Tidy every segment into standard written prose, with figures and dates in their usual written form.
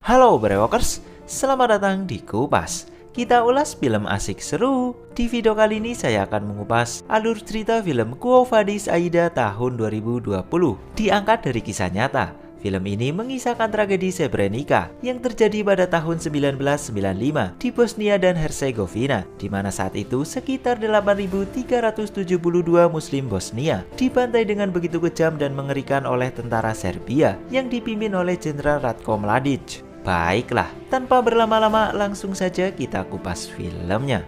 Halo Brewokers, selamat datang di Kupas. Kita ulas film asik seru. Di video kali ini saya akan mengupas alur cerita film Quo Vadis Aida tahun 2020. Diangkat dari kisah nyata. Film ini mengisahkan tragedi Srebrenica yang terjadi pada tahun 1995 di Bosnia dan Herzegovina, di mana saat itu sekitar 8.372 Muslim Bosnia dibantai dengan begitu kejam dan mengerikan oleh tentara Serbia yang dipimpin oleh Jenderal Ratko Mladic. Baiklah, tanpa berlama-lama langsung saja kita kupas filmnya.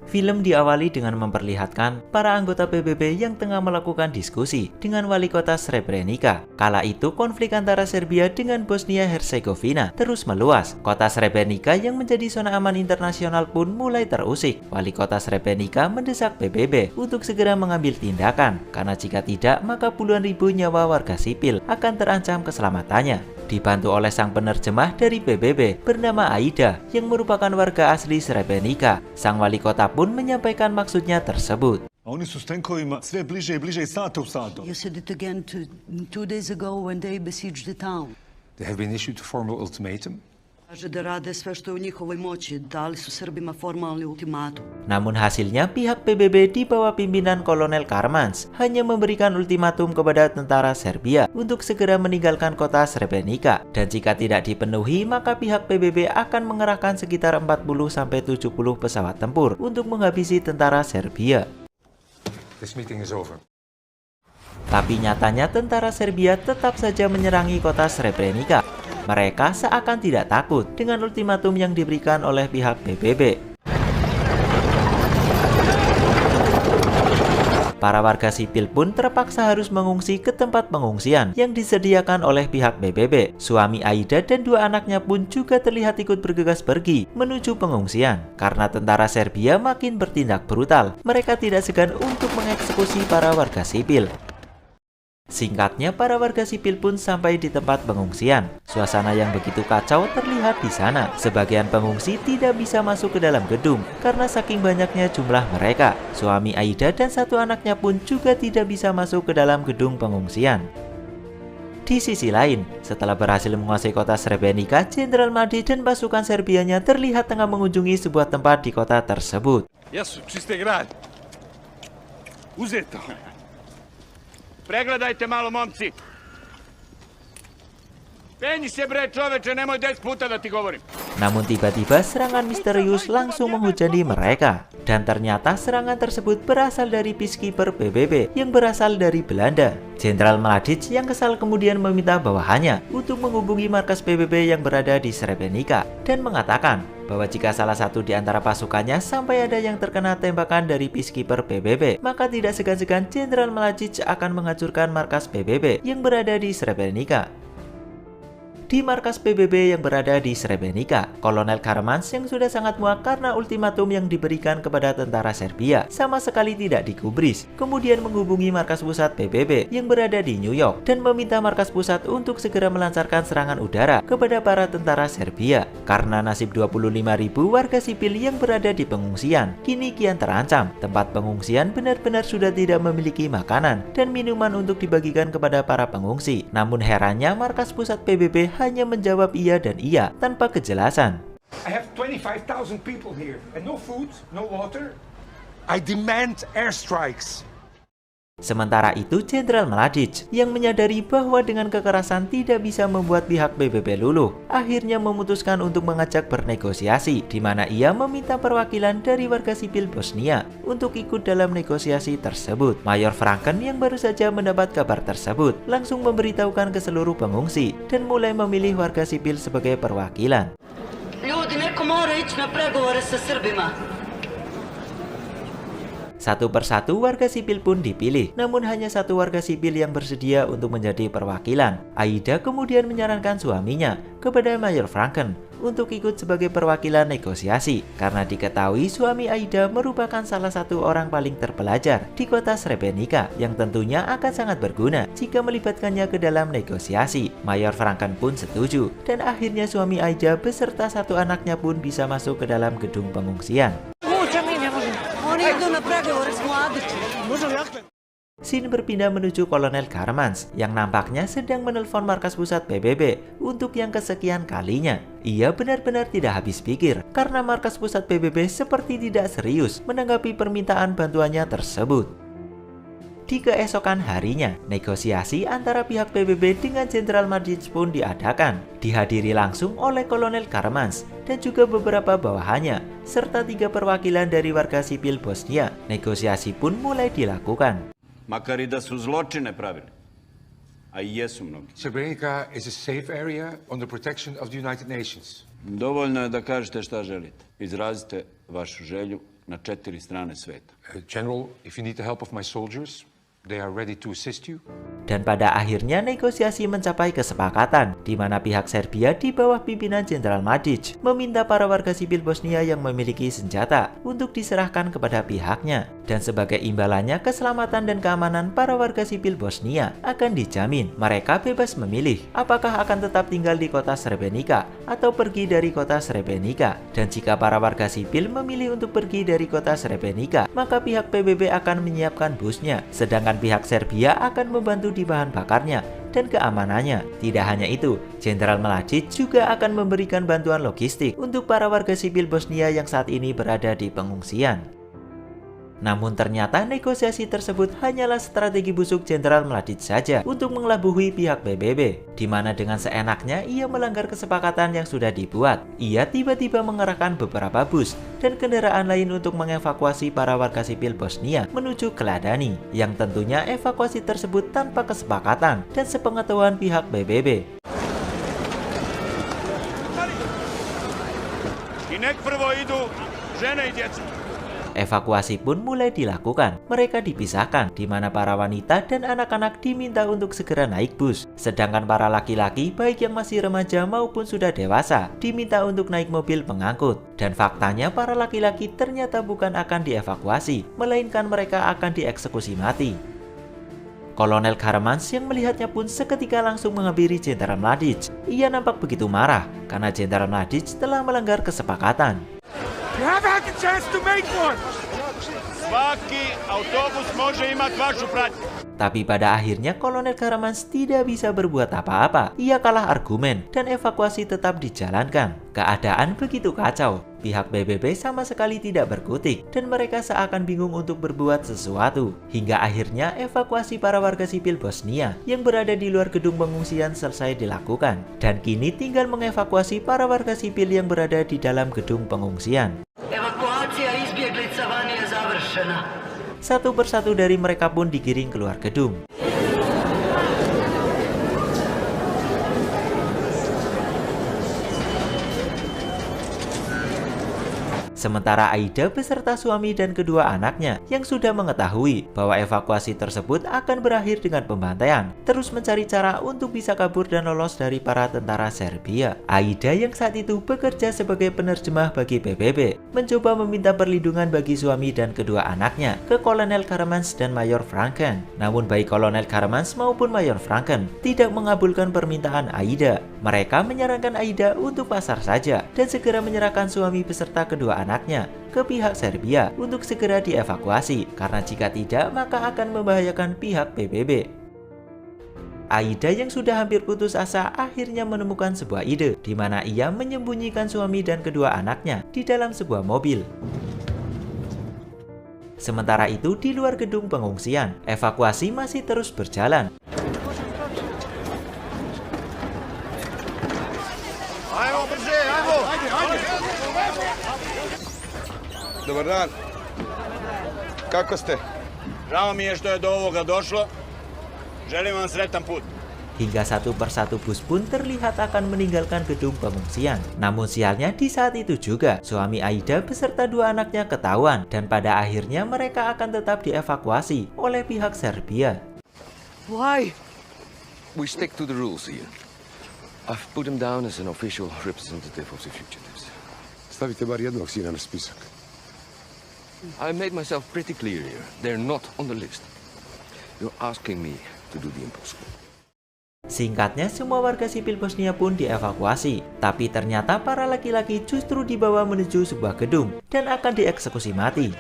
Film diawali dengan memperlihatkan para anggota PBB yang tengah melakukan diskusi dengan wali kota Srebrenica. Kala itu konflik antara Serbia dengan Bosnia-Herzegovina terus meluas. Kota Srebrenica yang menjadi zona aman internasional pun mulai terusik. Wali kota Srebrenica mendesak PBB untuk segera mengambil tindakan, karena jika tidak maka puluhan ribu nyawa warga sipil akan terancam keselamatannya. Dibantu oleh sang penerjemah dari PBB bernama Aida yang merupakan warga asli Srebrenica, sang wali kota pun menyampaikan maksudnya tersebut. Oni su s tenkovima sve bliže i bliže iz sata u sat. You said it again 2 days ago when they besieged the town. They have been issued a formal ultimatum. Kaže da rade sve što je u njihovoj moći, dali su Srbima formalni ultimatum. Namun hasilnya pihak PBB di bawah pimpinan Kolonel Karmans hanya memberikan ultimatum kepada tentara Serbia untuk segera meninggalkan kota Srebrenica, dan jika tidak dipenuhi maka pihak PBB akan mengerahkan sekitar 40-70 pesawat tempur untuk menghabisi tentara Serbia. This meeting is over. Tapi nyatanya tentara Serbia tetap saja menyerangi kota Srebrenica. Mereka seakan tidak takut dengan ultimatum yang diberikan oleh pihak PBB. Para warga sipil pun terpaksa harus mengungsi ke tempat pengungsian yang disediakan oleh pihak PBB. Suami Aida dan 2 anaknya pun juga terlihat ikut bergegas pergi menuju pengungsian. Karena tentara Serbia makin bertindak brutal, mereka tidak segan untuk mengeksekusi para warga sipil. Singkatnya, para warga sipil pun sampai di tempat pengungsian. Suasana yang begitu kacau terlihat di sana. Sebagian pengungsi tidak bisa masuk ke dalam gedung karena saking banyaknya jumlah mereka. Suami Aida dan 1 anaknya pun juga tidak bisa masuk ke dalam gedung pengungsian. Di sisi lain, setelah berhasil menguasai kota Srebrenica, Jenderal Mladic dan pasukan Serbianya terlihat tengah mengunjungi sebuah tempat di kota tersebut. Jesu, čiste grad. Uzeto. Pregledajte malo, momci. Penji se bre čoveče, nemoj 10 puta da ti govorim. Namun tiba-tiba serangan misterius langsung menghujani mereka. Dan ternyata serangan tersebut berasal dari peacekeeper PBB yang berasal dari Belanda. Jenderal Mladic yang kesal kemudian meminta bawahannya untuk menghubungi markas PBB yang berada di Srebrenica dan mengatakan bahwa jika salah satu di antara pasukannya sampai ada yang terkena tembakan dari peacekeeper PBB, maka tidak segan-segan Jenderal Mladic akan menghancurkan markas PBB yang berada di Srebrenica. Di markas PBB yang berada di Srebrenica, Kolonel Karmans yang sudah sangat muak karena ultimatum yang diberikan kepada tentara Serbia sama sekali tidak digubris, kemudian menghubungi markas pusat PBB yang berada di New York dan meminta markas pusat untuk segera melancarkan serangan udara kepada para tentara Serbia. Karena nasib 25.000 warga sipil yang berada di pengungsian kini kian terancam. Tempat pengungsian benar-benar sudah tidak memiliki makanan dan minuman untuk dibagikan kepada para pengungsi. Namun herannya markas pusat PBB hanya menjawab iya dan iya tanpa kejelasan. I have 25,000 people here and no food, no water. I demand airstrikes. Sementara itu, Jenderal Mladic yang menyadari bahwa dengan kekerasan tidak bisa membuat pihak PBB luluh, akhirnya memutuskan untuk mengajak bernegosiasi, di mana ia meminta perwakilan dari warga sipil Bosnia untuk ikut dalam negosiasi tersebut. Mayor Franken yang baru saja mendapat kabar tersebut langsung memberitahukan ke seluruh pengungsi dan mulai memilih warga sipil sebagai perwakilan. Ljudi, neko mora ići na pregovore sa Srbima. Satu persatu warga sipil pun dipilih, namun hanya 1 warga sipil yang bersedia untuk menjadi perwakilan. Aida kemudian menyarankan suaminya kepada Mayor Franken untuk ikut sebagai perwakilan negosiasi karena diketahui suami Aida merupakan salah satu orang paling terpelajar di kota Srebrenica yang tentunya akan sangat berguna jika melibatkannya ke dalam negosiasi. Mayor Franken pun setuju dan akhirnya suami Aida beserta satu anaknya pun bisa masuk ke dalam gedung pengungsian. Oni idu na pregovore s mladićima. Scene berpindah menuju Kolonel Karmans yang nampaknya sedang menelpon markas pusat PBB untuk yang kesekian kalinya. Ia benar-benar tidak habis pikir karena markas pusat PBB seperti tidak serius menanggapi permintaan bantuannya tersebut. Di keesokan harinya, negosiasi antara pihak PBB dengan Jenderal Mladic pun diadakan. Dihadiri langsung oleh Kolonel Karmans dan juga beberapa bawahannya, serta 3 perwakilan dari warga sipil Bosnia. Negosiasi pun mulai dilakukan. Makar i da su zločine pravili. A i jesu mnogi. Srebrenica is a safe area under protection of the United Nations. Dovoljno je da kažete šta želite. Izrazite vašu želju na 4 strane sveta. General, if you need the help of my soldiers, they are ready to assist you. Dan pada akhirnya negosiasi mencapai kesepakatan di mana pihak Serbia di bawah pimpinan Jenderal Mladic meminta para warga sipil Bosnia yang memiliki senjata untuk diserahkan kepada pihaknya. Dan sebagai imbalannya keselamatan dan keamanan para warga sipil Bosnia akan dijamin. Mereka bebas memilih apakah akan tetap tinggal di kota Srebrenica atau pergi dari kota Srebrenica. Dan jika para warga sipil memilih untuk pergi dari kota Srebrenica, maka pihak PBB akan menyiapkan busnya, sedangkan pihak Serbia akan membantu di bahan bakarnya dan keamanannya. Tidak hanya itu, Jenderal Mladic juga akan memberikan bantuan logistik untuk para warga sipil Bosnia yang saat ini berada di pengungsian. Namun ternyata negosiasi tersebut hanyalah strategi busuk Jenderal Mladic saja untuk mengelabui pihak PBB, di mana dengan seenaknya ia melanggar kesepakatan yang sudah dibuat. Ia tiba-tiba mengerahkan beberapa bus dan kendaraan lain untuk mengevakuasi para warga sipil Bosnia menuju ke Ladani, yang tentunya evakuasi tersebut tanpa kesepakatan dan sepengetahuan pihak PBB. I nek prvo idu žene i djeca. Evakuasi pun mulai dilakukan. Mereka dipisahkan, di mana para wanita dan anak-anak diminta untuk segera naik bus. Sedangkan para laki-laki, baik yang masih remaja maupun sudah dewasa, diminta untuk naik mobil pengangkut. Dan faktanya para laki-laki ternyata bukan akan dievakuasi, melainkan mereka akan dieksekusi mati. Kolonel Karmans yang melihatnya pun seketika langsung menghampiri Jenderal Mladic. Ia nampak begitu marah karena Jenderal Mladic telah melanggar kesepakatan. You haven't had the chance to make one! Svaki autobus može imat vašu pratnju. Tapi pada akhirnya Kolonel Karmans tidak bisa berbuat apa-apa. Ia kalah argumen dan evakuasi tetap dijalankan. Keadaan begitu kacau. Pihak PBB sama sekali tidak berkutik dan mereka seakan bingung untuk berbuat sesuatu. Hingga akhirnya evakuasi para warga sipil Bosnia yang berada di luar gedung pengungsian selesai dilakukan. Dan kini tinggal mengevakuasi para warga sipil yang berada di dalam gedung pengungsian. Evakuacija izbjeglica vani je završena. Satu persatu dari mereka pun digiring keluar gedung. Sementara Aida beserta suami dan kedua anaknya yang sudah mengetahui bahwa evakuasi tersebut akan berakhir dengan pembantaian, terus mencari cara untuk bisa kabur dan lolos dari para tentara Serbia. Aida yang saat itu bekerja sebagai penerjemah bagi PBB, mencoba meminta perlindungan bagi suami dan kedua anaknya ke Kolonel Karmans dan Mayor Franken. Namun baik Kolonel Karmans maupun Mayor Franken tidak mengabulkan permintaan Aida. Mereka menyarankan Aida untuk pasrah saja dan segera menyerahkan suami beserta kedua anaknya ke pihak Serbia untuk segera dievakuasi, karena jika tidak maka akan membahayakan pihak PBB. Aida yang sudah hampir putus asa akhirnya menemukan sebuah ide di mana ia menyembunyikan suami dan kedua anaknya di dalam sebuah mobil. Sementara itu di luar gedung pengungsian, evakuasi masih terus berjalan. Dobar dan. Kako ste? Žao mi je što je do ovoga došlo. Želim vam sretan put. Hingga satu persatu bus pun terlihat akan meninggalkan gedung pengungsian. Namun sialnya di saat itu juga, suami Aida beserta dua anaknya ketahuan dan pada akhirnya mereka akan tetap dievakuasi oleh pihak Serbia. Why? We stick to the rules here. I've put him down as an official representative of the fugitives. Stavite bar jednog sina na spisak. I made myself pretty clear here. They're not on the list. You're asking me to do the impossible. Singkatnya, semua warga sipil Bosnia pun dievakuasi. Tapi ternyata para laki-laki justru dibawa menuju sebuah gedung dan akan dieksekusi mati.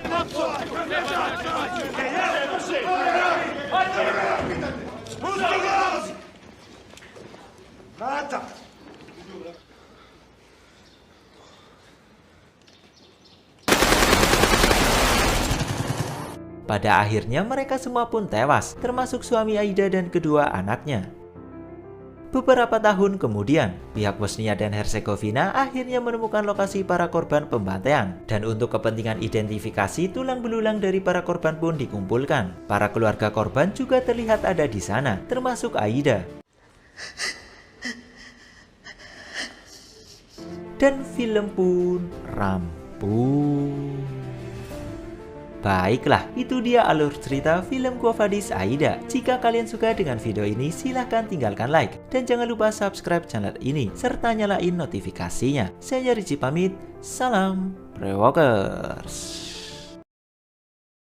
Pada akhirnya mereka semua pun tewas, termasuk suami Aida dan kedua anaknya. Beberapa tahun kemudian, pihak Bosnia dan Herzegovina akhirnya menemukan lokasi para korban pembantaian. Dan untuk kepentingan identifikasi, tulang belulang dari para korban pun dikumpulkan. Para keluarga korban juga terlihat ada di sana, termasuk Aida. Dan film pun rampung. Baiklah, itu dia alur cerita film Quo Vadis Aida. Jika kalian suka dengan video ini, silahkan tinggalkan like. Dan jangan lupa subscribe channel ini, serta nyalain notifikasinya. Saya Ricci pamit, salam Rewalkers.